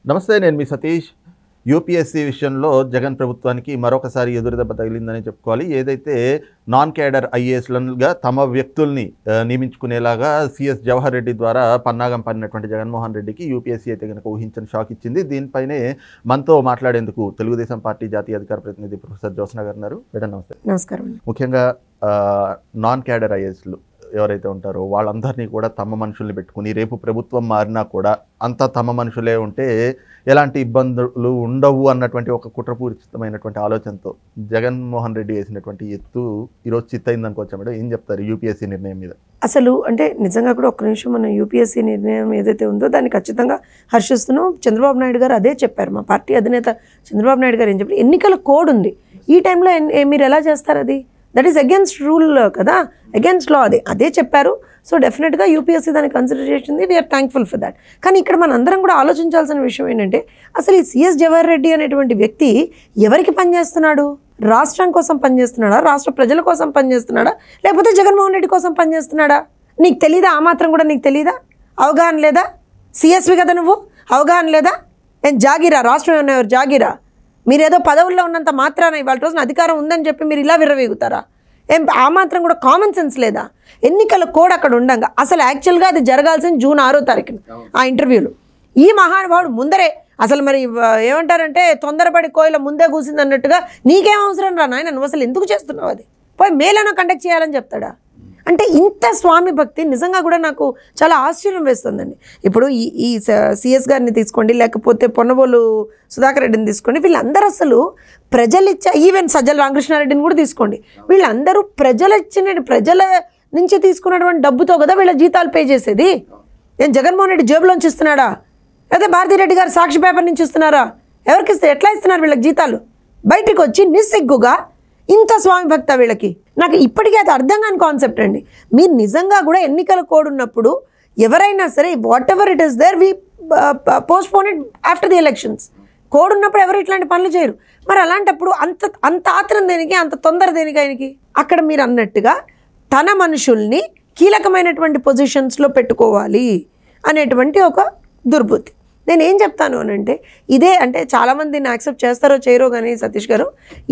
నమస్తే, నేను మీ సతీష్. యూపీఎస్సీ విషయంలో జగన్ ప్రభుత్వానికి మరొకసారి ఎదురుదెబ్బ తగిలిందని చెప్పుకోవాలి. ఏదైతే నాన్ క్యాడర్ ఐఏఎస్లుగా తమ వ్యక్తుల్ని నియమించుకునేలాగా సిఎస్ జవహర్ రెడ్డి ద్వారా పన్నాగం పడినటువంటి జగన్మోహన్ రెడ్డికి యూపీఎస్సీ అయితే కనుక ఊహించని షాక్ ఇచ్చింది. దీనిపైనే మనతో మాట్లాడేందుకు తెలుగుదేశం పార్టీ జాతీయ అధికార ప్రతినిధి ప్రొఫెసర్ జ్యోత్స్న గారు ఉన్నారు. మేడం నమస్తే. నమస్కారం. ముఖ్యంగా నాన్ క్యాడర్ ఐఏఎస్లు ఎవరైతే ఉంటారో వాళ్ళందరినీ కూడా తమ మనుషుల్ని పెట్టుకుని రేపు ప్రభుత్వం మారినా కూడా అంతా తమ మనుషులే ఉంటే ఎలాంటి ఇబ్బందులు ఉండవు అన్నటువంటి ఒక కుట్రపూరితమైనటువంటి ఆలోచనతో జగన్మోహన్ రెడ్డి వేసినటువంటి ఎత్తు ఈరోజు చిత్తయింది అనుకోవచ్చా మేడం? ఏం చెప్తారు యూపీఎస్సీ నిర్ణయం మీద? అసలు అంటే నిజంగా కూడా ఒక్క నిమిషం, మన యూపీఎస్సీ నిర్ణయం ఏదైతే ఉందో దాన్ని ఖచ్చితంగా హర్షిస్తున్నాం. చంద్రబాబు నాయుడు గారు అదే చెప్పారు. మా పార్టీ అధినేత చంద్రబాబు నాయుడు గారు ఏం చెప్పారు, ఎన్నికల కోడ్ ఉంది, ఈ టైంలో మీరు ఎలా చేస్తారు, అది దట్ ఈస్ అగేన్స్ట్ రూల్ కదా, అగేన్స్ట్ లా, అదే చెప్పారు. సో డెఫినెట్గా యూపీఎస్సీ దాన్ని కన్సిడర్ చేసింది. We are thankful for that. కానీ ఇక్కడ మన అందరం కూడా ఆలోచించాల్సిన విషయం ఏంటంటే, అసలు ఈ సిఎస్ జవహర్ రెడ్డి అనేటువంటి వ్యక్తి ఎవరికి పనిచేస్తున్నాడు? రాష్ట్రం కోసం పనిచేస్తున్నాడా, రాష్ట్ర ప్రజల కోసం పనిచేస్తున్నాడా, లేకపోతే జగన్మోహన్ రెడ్డి కోసం పనిచేస్తున్నాడా? నీకు తెలీదా? ఆ మాత్రం కూడా నీకు తెలీదా? అవగాహన లేదా? సిఎస్వి కదా నువ్వు, అవగాహన లేదా? నేను జాగిరా, రాష్ట్రం ఉన్నవారు జాగిరా, మీరేదో పదవుల్లో ఉన్నంత మాత్రాన ఇవాళ రోజున అధికారం ఉందని చెప్పి మీరు ఇలా విర్రవీగుతారా? ఆ మాత్రం కూడా కామన్ సెన్స్ లేదా? ఎన్నికల కోడ్ అక్కడ ఉండగా అసలు యాక్చువల్గా అది జరగాల్సిన జూన్ 6వ తారీఖున ఆ ఇంటర్వ్యూలు. ఈ మహానుభావుడు ముందరే అసలు మరి ఏమంటారంటే తొందరపడి కోయిల ముందే కూసింది అన్నట్టుగా, నీకేం అవసరం రా నాయన, నువ్వు అసలు ఎందుకు చేస్తున్నావు, అది పోయి మేలైనా కండక్ట్ చేయాలని చెప్తాడా? అంటే ఇంత స్వామి భక్తి నిజంగా కూడా నాకు చాలా ఆశ్చర్యం వేస్తుందండి. ఇప్పుడు ఈ సిఎస్ గారిని తీసుకోండి, లేకపోతే పొన్నబోలు సుధాకర్ రెడ్డిని తీసుకోండి, వీళ్ళందరూ అసలు ఈవెన్ సజ్జల రామకృష్ణారెడ్డిని కూడా తీసుకోండి, వీళ్ళందరూ ప్రజల నుంచి తీసుకున్నటువంటి డబ్బుతో కదా వీళ్ళ జీతాలు పే చేసేది. నేను జగన్మోహన్ రెడ్డి జేబులోంచి ఇస్తున్నాడా, లేదా భారతిరెడ్డి గారు సాక్షి పేపర్ నుంచి ఇస్తున్నారా? ఎవరికి ఇస్తే ఎట్లా ఇస్తున్నారు వీళ్ళకి జీతాలు? బయటకు వచ్చి నిస్సిగ్గుగా ఇంత స్వామి భక్త వీళ్ళకి. నాకు ఇప్పటికీ అది అర్థం కాని కాన్సెప్ట్ అండి. మీరు నిజంగా కూడా ఎన్నికల కోడ్ ఉన్నప్పుడు ఎవరైనా సరే whatever it is there, we postpone it after the elections. Code ఉన్నప్పుడు ఎవరు ఇట్లాంటి పనులు చేయరు. మరి అలాంటప్పుడు అంత ఆత్రం దేనికి, అంత తొందర దేనికి ఆయనకి? అక్కడ మీరు అన్నట్టుగా తన మనుషుల్ని కీలకమైనటువంటి పొజిషన్స్లో పెట్టుకోవాలి అనేటువంటి ఒక దుర్బుద్ధి. నేను ఏం చెప్తాను అని అంటే, ఇదే అంటే చాలామంది దీన్ని యాక్సెప్ట్ చేస్తారో చేయరో కానీ సతీష్ గారు,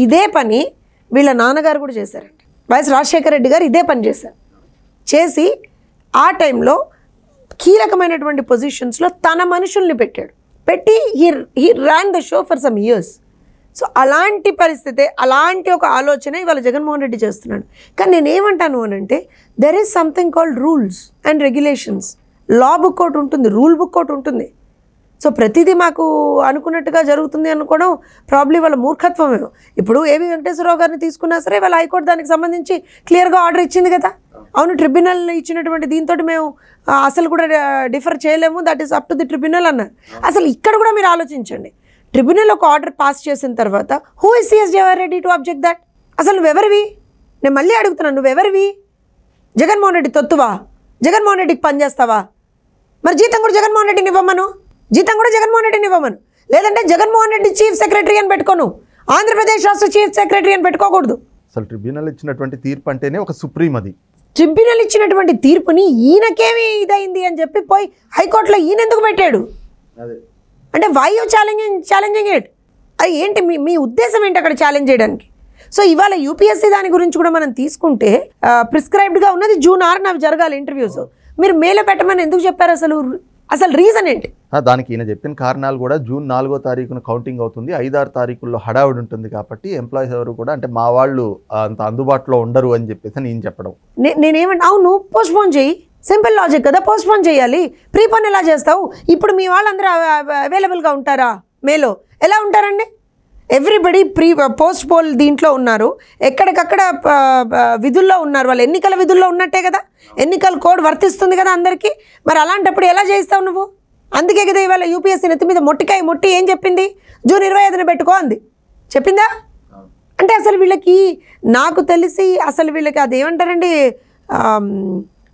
ఇదే పని వీళ్ళ నాన్నగారు కూడా చేశారండి. వైఎస్ రాజశేఖర రెడ్డి గారు ఇదే పని చేసి ఆ టైంలో కీలకమైనటువంటి పొజిషన్స్లో తన మనుషుల్ని పెట్టి he Ryan the show for some years. So అలాంటి పరిస్థితి, అలాంటి ఒక ఆలోచన ఇవాళ జగన్మోహన్ రెడ్డి చేస్తున్నాడు. కానీ నేనేమంటాను అని అంటే, there is something called rules and regulations. Law book ఒకటి ఉంటుంది, రూల్ బుక్ ఒకటి ఉంటుంది. సో ప్రతిదీ మాకు అనుకున్నట్టుగా జరుగుతుంది అనుకోవడం ప్రాబ్లీ వాళ్ళ మూర్ఖత్వమేమో. ఇప్పుడు ఏవి వెంకటేశ్వరరావు గారిని తీసుకున్నా సరే వాళ్ళ హైకోర్టు దానికి సంబంధించి క్లియర్గా ఆర్డర్ ఇచ్చింది కదా. అవును, ట్రిబ్యునల్ ఇచ్చినటువంటి దీంతో మేము అసలు కూడా డిఫర్ చేయలేము, that is up to the tribunal అన్నారు. అసలు ఇక్కడ కూడా మీరు ఆలోచించండి, ట్రిబ్యునల్ ఒక ఆర్డర్ పాస్ చేసిన తర్వాత who is CS Jawahar Reddy to object that? అసలు నువ్వెవరివి? నేను మళ్ళీ అడుగుతున్నాను, నువ్వెవరివి? జగన్మోహన్ రెడ్డి తొత్తువా? జగన్మోహన్ రెడ్డికి పనిచేస్తావా? మరి జీతం కూడా జగన్మోహన్ రెడ్డిని ఇవ్వమను, లేదంటే జగన్మోహన్ రెడ్డి చీఫ్ సెక్రటరీ అని పెట్టుకోను, ఆంధ్రప్రదేశ్ రాష్ట్ర చీఫ్ సెక్రటరీ అని పెట్టుకోకూడదు. అసలు ట్రిబ్యునల్ ఇచ్చినటువంటి తీర్పు అంటేనే ఒక సుప్రీం, అది ట్రిబ్యునల్ ఇచ్చినటువంటి తీర్పుని ఈయనకేమి ఇదైంది అని చెప్పి పోయి హైకోర్టులో ఈయన ఎందుకు పెట్టాడు? అంటే వై యూ ఛాలెంజింగ్ ఇట్? అది ఏంటి మీ ఉద్దేశం ఏంటి అక్కడ ఛాలెంజ్ చేయడానికి? సో ఇవాళ యూపీఎస్సీ దాని గురించి కూడా మనం తీసుకుంటే ప్రిస్క్రైబ్డ్గా ఉన్నది జూన్ 6న అవి జరగాలి ఇంటర్వ్యూస్. మీరు మేలో పెట్టమని ఎందుకు చెప్పారు? అసలు రీజన్ ఏంటి? దానికి ఈయన చెప్పిన కారణాలు కూడా జూన్ 4వ తారీఖున కౌంటింగ్ అవుతుంది, 5-6 తారీఖుల్లో హడావుడి ఉంటుంది కాబట్టి ఎంప్లాయీస్ ఎవరు కూడా అంటే మా వాళ్ళు అంత అందుబాటులో ఉండరు అని చెప్పేసి నేను చెప్పడం. నేనేమంటే, అవును పోస్ట్పోన్ చేయి, సింపుల్ లాజిక్ కదా, పోస్ట్పోన్ చేయాలి. ప్రీపోన్ ఎలా చేస్తావు? ఇప్పుడు మీ వాళ్ళందరూ అవైలబుల్గా ఉంటారా? మేలో ఎలా ఉంటారండి? ఎవ్రీబడి పోస్ట్ పోల్ దీంట్లో ఉన్నారు, ఎక్కడికక్కడ విధుల్లో ఉన్నారు, వాళ్ళు ఎన్నికల విధుల్లో ఉన్నట్టే కదా, ఎన్నికల కోడ్ వర్తిస్తుంది కదా అందరికీ. మరి అలాంటప్పుడు ఎలా చేస్తావు నువ్వు? అందుకే కదా ఇవాళ యూపీఎస్సీ నెత్తి మీద మొట్టి ఏం చెప్పింది? జూన్ 25న పెట్టుకో అంది, చెప్పిందా? అంటే అసలు వీళ్ళకి నాకు తెలిసి అసలు వీళ్ళకి అదేమంటారండి,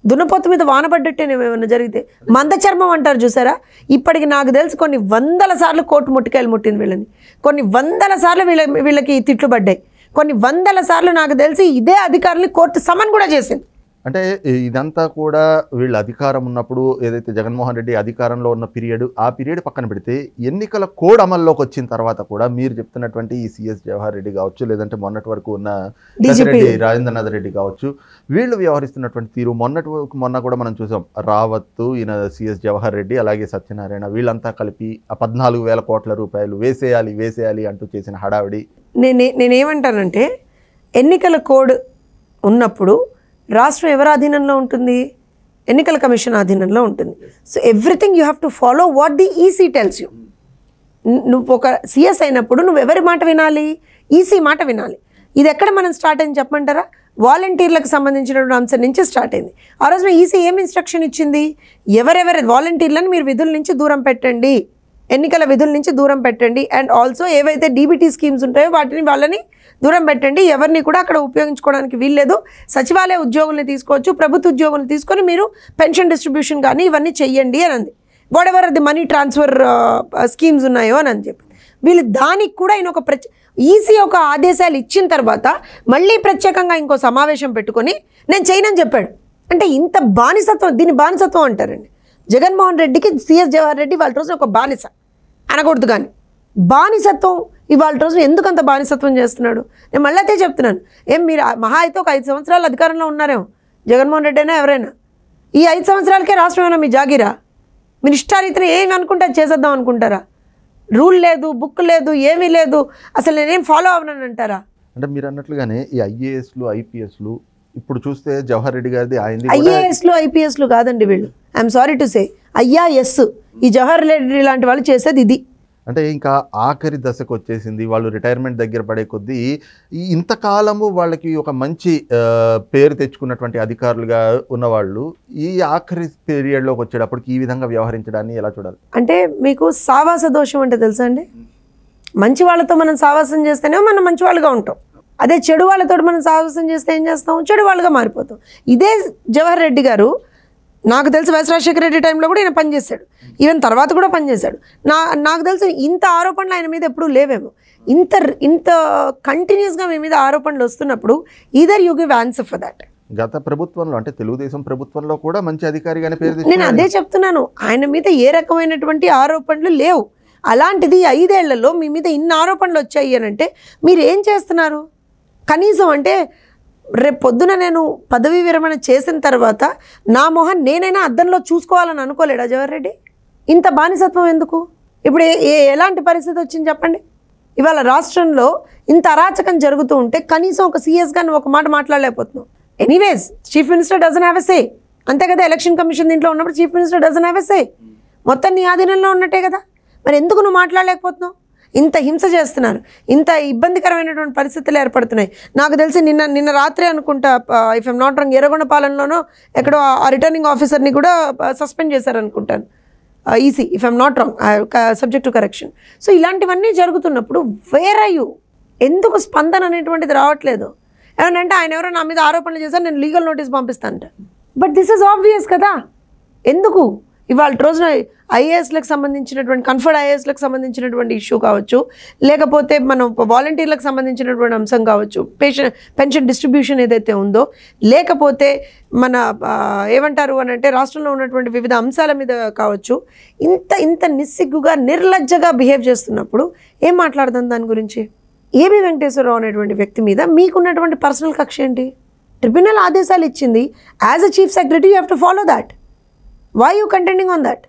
దున్నపోతు మీద వానపడ్డట్టే ఏమైనా జరిగితే మంద చర్మం అంటారు చూసారా. ఇప్పటికి నాకు తెలిసి కొన్ని 100 సార్లు కోర్టు ముట్టికాయలు ముట్టింది వీళ్ళని, కొన్ని 100 సార్లు వీళ్ళకి తిట్లు పడ్డాయి, కొన్ని 100 సార్లు నాకు తెలిసి ఇదే అధికారులని కోర్టు సమన్ కూడా చేసింది. అంటే ఇదంతా కూడా వీళ్ళ అధికారం ఉన్నప్పుడు ఏదైతే జగన్మోహన్ రెడ్డి అధికారంలో ఉన్న పీరియడ్, ఆ పీరియడ్ పక్కన పెడితే ఎన్నికల కోడ్ అమల్లోకి వచ్చిన తర్వాత కూడా మీరు చెప్తున్నటువంటి ఈ సిఎస్ జవహర్ రెడ్డి కావచ్చు, లేదంటే మొన్నటి వరకు ఉన్న రాజేంద్రనాథ్ రెడ్డి కావచ్చు, వీళ్ళు వ్యవహరిస్తున్నటువంటి తీరు మొన్న కూడా మనం చూసాం. రావత్, ఈయన సిఎస్ జవహర్ రెడ్డి, అలాగే సత్యనారాయణ, వీళ్ళంతా కలిపి ఆ 14,000 కోట్ల రూపాయలు వేసేయాలి అంటూ చేసిన హడావిడి. నేనేమంటానంటే ఎన్నికల కోడ్ ఉన్నప్పుడు రాష్ట్రం ఎవరి ఆధీనంలో ఉంటుంది? ఎన్నికల కమిషన్ ఆధీనంలో ఉంటుంది. So everything you have to follow what the EC tells you. నువ్వు ఒక సిఎస్ అయినప్పుడు నువ్వు ఎవరి మాట వినాలి? ఈసీ మాట వినాలి. ఇది ఎక్కడ మనం స్టార్ట్ అయింది చెప్పమంటారా? వాలంటీర్లకు సంబంధించినటువంటి అంశం నుంచి స్టార్ట్ అయింది. ఆ రోజున ఈసీ ఏం ఇన్స్ట్రక్షన్ ఇచ్చింది? ఎవరెవరి వాలంటీర్లను మీరు విధుల నుంచి దూరం పెట్టండి, ఎన్నికల విధుల నుంచి దూరం పెట్టండి, అండ్ ఆల్సో ఏవైతే డీబీటీ స్కీమ్స్ ఉంటాయో వాళ్ళని దూరం పెట్టండి, ఎవరిని కూడా అక్కడ ఉపయోగించుకోవడానికి వీల్లేదు. సచివాలయ ఉద్యోగుల్ని తీసుకోవచ్చు, ప్రభుత్వ ఉద్యోగులను తీసుకొని మీరు పెన్షన్ డిస్ట్రిబ్యూషన్ కానీ ఇవన్నీ చెయ్యండి అని అంది. వాట్ ఎవర్ అది మనీ ట్రాన్స్ఫర్ స్కీమ్స్ ఉన్నాయో అని చెప్పి వీళ్ళు దానికి కూడా ఆయన ఒక ఈసీ ఒక ఆదేశాలు ఇచ్చిన తర్వాత మళ్ళీ ప్రత్యేకంగా ఇంకో సమావేశం పెట్టుకొని నేను చేయనని చెప్పాడు. అంటే ఇంత బానిసత్వం, దీన్ని బానిసత్వం అంటారండి. జగన్మోహన్ రెడ్డికి సిఎస్ జవహర్ రెడ్డి వాళ్ళ రోజున ఒక బానిస అనకూడదు, కానీ బానిసత్వం ఇవాళ రోజున ఎందుకంత బానిసత్వం చేస్తున్నాడు? నేను మళ్ళీ అయితే చెప్తున్నాను, మీరు మహా అయితే ఒక 5 సంవత్సరాలు అధికారంలో ఉన్నారేమో జగన్మోహన్ రెడ్డి అయినా ఎవరైనా. ఈ 5 సంవత్సరాలకే రాష్ట్రం ఏమైనా మీ జాగిరా? మీరు ఇష్టారీతిని ఏమి అనుకుంటే చేసేద్దాం అనుకుంటారా? రూల్ లేదు, బుక్ లేదు, ఏమీ లేదు, అసలు నేనేం ఫాలో అవ్వనని అంటారా? అంటే మీరు అన్నట్లుగానే ఈ ఐఏఎస్లు ఐపీఎస్లు ఇప్పుడు చూస్తే జవహర్ రెడ్డి గారిది ఆయన ఐఏఎస్లు ఐపీఎస్లు కాదండి వీళ్ళు. I'm sorry to say, IRS ఈ జవహర్ రెడ్డి లాంటి వాళ్ళు చేసేది ఇది. అంటే ఇంకా ఆఖరి దశకు వచ్చేసింది. వాళ్ళు రిటైర్మెంట్ దగ్గర పడే కొద్దీ ఇంతకాలము వాళ్ళకి ఒక మంచి పేరు తెచ్చుకున్నటువంటి అధికారులుగా ఉన్నవాళ్ళు ఈ ఆఖరి పీరియడ్లోకి వచ్చేటప్పటికి ఈ విధంగా వ్యవహరించడాన్ని ఎలా చూడాలి? అంటే మీకు సావాస దోషం అంటే తెలుసా అండి? మంచి వాళ్ళతో మనం సావాసం చేస్తేనే మనం మంచి వాళ్ళుగా ఉంటాం. అదే చెడు వాళ్ళతో మనం సావాసం చేస్తే ఏం చేస్తాం? చెడు వాళ్ళుగా మారిపోతాం. ఇదే జవహర్ రెడ్డి గారు నాకు తెలిసి వైఎస్ రాజశేఖర రెడ్డి టైంలో కూడా ఈయన పనిచేశాడు, ఈవెన్ తర్వాత కూడా పనిచేశాడు. నాకు తెలిసి ఇంత ఆరోపణలు ఆయన మీద ఎప్పుడూ లేవేమో. ఇంత కంటిన్యూస్గా మీ మీద ఆరోపణలు వస్తున్నప్పుడు either you give answer for that. గత ప్రభుత్వంలో అంటే తెలుగుదేశం ప్రభుత్వంలో కూడా మంచి అధికారిగానే పేరు. నేను అదే చెప్తున్నాను, ఆయన మీద ఏ రకమైనటువంటి ఆరోపణలు లేవు. అలాంటిది 5 ఏళ్లలో మీ మీద ఇన్ని ఆరోపణలు వచ్చాయి అని అంటే మీరు ఏం చేస్తున్నారు? కనీసం అంటే రేపు పొద్దున నేను పదవీ విరమణ చేసిన తర్వాత నా మొహం నేనైనా అద్దంలో చూసుకోవాలని అనుకోలేడా జవహర్ రెడ్డి? ఇంత బానిసత్వం ఎందుకు? ఇప్పుడు ఎలాంటి పరిస్థితి వచ్చింది చెప్పండి? ఇవాళ రాష్ట్రంలో ఇంత అరాచకం జరుగుతూ ఉంటే కనీసం ఒక సీఎస్గా నువ్వు ఒక మాట మాట్లాడలేకపోతున్నావు. Anyways chief minister doesn't have a say, అంతే కదా? ఎలక్షన్ కమిషన్ దీంట్లో ఉన్నప్పుడు chief minister doesn't have a say. మొత్తం నీ ఆధీనంలో ఉన్నట్టే కదా, మరి ఎందుకు నువ్వు మాట్లాడలేకపోతున్నావు? ఇంత హింస చేస్తున్నారు, ఇంత ఇబ్బందికరమైనటువంటి పరిస్థితులు ఏర్పడుతున్నాయి. నాకు తెలిసి నిన్న రాత్రి అనుకుంటా, ఇఫ్ ఐమ్ నాట్ రాంగ్, ఎర్రగొండపాలెంలోనో ఎక్కడో ఆ రిటర్నింగ్ ఆఫీసర్ని కూడా సస్పెండ్ చేశారనుకుంటాను EC, if I'm not wrong, subject to correction. So ఇలాంటివన్నీ జరుగుతున్నప్పుడు వేర్ ఆర్ యూ? ఎందుకు స్పందన అనేటువంటిది రావట్లేదు? ఏమనంటే ఆయన ఎవరో నా మీద ఆరోపణలు చేశారు, నేను లీగల్ నోటీస్ పంపిస్తానంట. బట్ దిస్ ఈజ్ ఆబ్వియస్ కదా. ఎందుకు ఇవాళ రోజున ఐఏఎస్లకు సంబంధించినటువంటి కన్ఫర్డ్ ఐఏఎస్లకు సంబంధించినటువంటి ఇష్యూ కావచ్చు, లేకపోతే మనం వాలంటీర్లకు సంబంధించినటువంటి అంశం కావచ్చు, పెన్షన్ డిస్ట్రిబ్యూషన్ ఏదైతే ఉందో, లేకపోతే మన ఏమంటారు అని అంటే రాష్ట్రంలో ఉన్నటువంటి వివిధ అంశాల మీద కావచ్చు, ఇంత నిస్సిగ్గుగా నిర్లజ్జగా బిహేవ్ చేస్తున్నప్పుడు ఏం మాట్లాడదాం దాని గురించి? ఏబి వెంకటేశ్వరరావు అనేటువంటి వ్యక్తి మీద మీకున్నటువంటి పర్సనల్ కక్ష ఏంటి? ట్రిబ్యునల్ ఆదేశాలు ఇచ్చింది. As a chief secretary you have to follow that. Why you contending on that?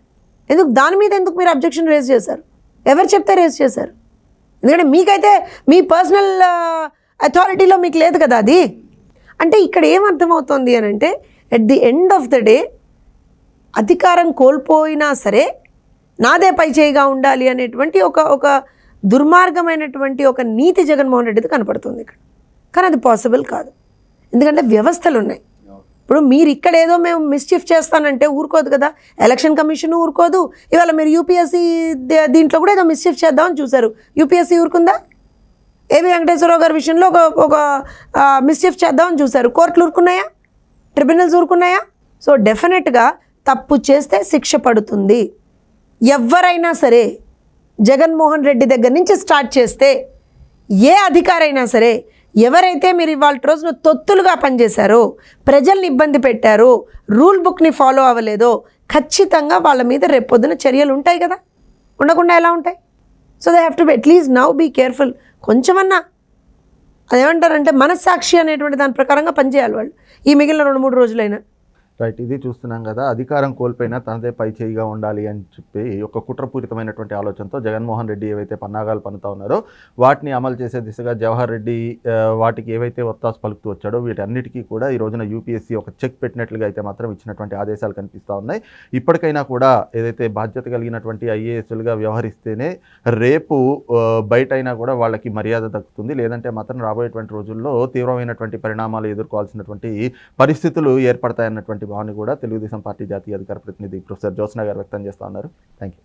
ఎందుకు దాని మీద ఎందుకు మీరు అబ్జెక్షన్ రేజ్ చేశారు? ఎవరు చెప్తే రేజ్ చేశారు? ఎందుకంటే మీకైతే మీ పర్సనల్ అథారిటీలో మీకు లేదు కదా అది. అంటే ఇక్కడ ఏమర్థమవుతుంది అని అంటే at the end of the day అధికారం కోల్పోయినా సరే నాదే పై చేయిగా ఉండాలి అనేటువంటి ఒక దుర్మార్గమైనటువంటి ఒక నీతి జగన్మోహన్ రెడ్డిది కనపడుతుంది ఇక్కడ. కానీ అది పాసిబుల్ కాదు, ఎందుకంటే వ్యవస్థలు ఉన్నాయి. ఇప్పుడు మీరు ఇక్కడ ఏదో మేము మిస్చీఫ్ చేస్తానంటే ఊరుకోదు కదా, ఎలక్షన్ కమిషన్ ఊరుకోదు. ఇవాళ మీరు యూపీఎస్సీ దీంట్లో కూడా ఏదో మిస్చీఫ్ చేద్దామని చూశారు, యూపీఎస్సీ ఊరుకుందా? ఏబి వెంకటేశ్వరరావు గారి విషయంలో ఒక మిస్చీఫ్ చేద్దామని చూశారు, కోర్టులు ఊరుకున్నాయా? ట్రిబ్యునల్స్ ఊరుకున్నాయా? సో డెఫినెట్గా తప్పు చేస్తే శిక్ష పడుతుంది. ఎవరైనా సరే జగన్మోహన్ రెడ్డి దగ్గర నుంచి స్టార్ట్ చేస్తే ఏ అధికారైనా సరే ఎవరైతే మీరు ఇవాళ రోజున తొత్తులుగా పనిచేశారో, ప్రజల్ని ఇబ్బంది పెట్టారో, రూల్ బుక్ని ఫాలో అవ్వలేదో, ఖచ్చితంగా వాళ్ళ మీద రేపొద్దున చర్యలు ఉంటాయి కదా, ఉండకుండా ఎలా ఉంటాయి? So they have to be at least now be careful. కొంచెమన్నా అదేమంటారంటే మనస్సాక్షి అనేటువంటి దాని ప్రకారంగా పనిచేయాలి వాళ్ళు ఈ మిగిలిన 2-3 రోజులైనా. రైట్, ఇది చూస్తున్నాం కదా, అధికారం కోల్పోయినా తనదే పై చేయిగా ఉండాలి అని చెప్పి ఒక కుట్రపూరితమైనటువంటి ఆలోచనతో జగన్మోహన్ రెడ్డి ఏవైతే పన్నాగాలు పన్నుతా ఉన్నారో వాటిని అమలు చేసే దిశగా జవహర్ రెడ్డి వాటికి ఏవైతే ఒత్తాసు పలుకుతూ వచ్చాడో వీటన్నిటికీ కూడా ఈ రోజున యూపీఎస్సీ ఒక చెక్ పెట్టినట్లుగా అయితే మాత్రం ఇచ్చినటువంటి ఆదేశాలు కనిపిస్తూ ఉన్నాయి. ఇప్పటికైనా కూడా ఏదైతే బాధ్యత కలిగినటువంటి ఐఏఎస్లుగా వ్యవహరిస్తేనే రేపు బయటైనా కూడా వాళ్ళకి మర్యాద దక్కుతుంది, లేదంటే మాత్రం రాబోయేటువంటి రోజుల్లో తీవ్రమైనటువంటి పరిణామాలు ఎదుర్కోవాల్సినటువంటి పరిస్థితులు ఏర్పడతాయన్నటువంటి భావన కూడా తెలుగుదేశం పార్టీ జాతీయ అధికార ప్రతినిధి ప్రొఫెసర్ జ్యోత్స్న గారు వ్యక్తం చేస్తూ ఉన్నారు. Thank you.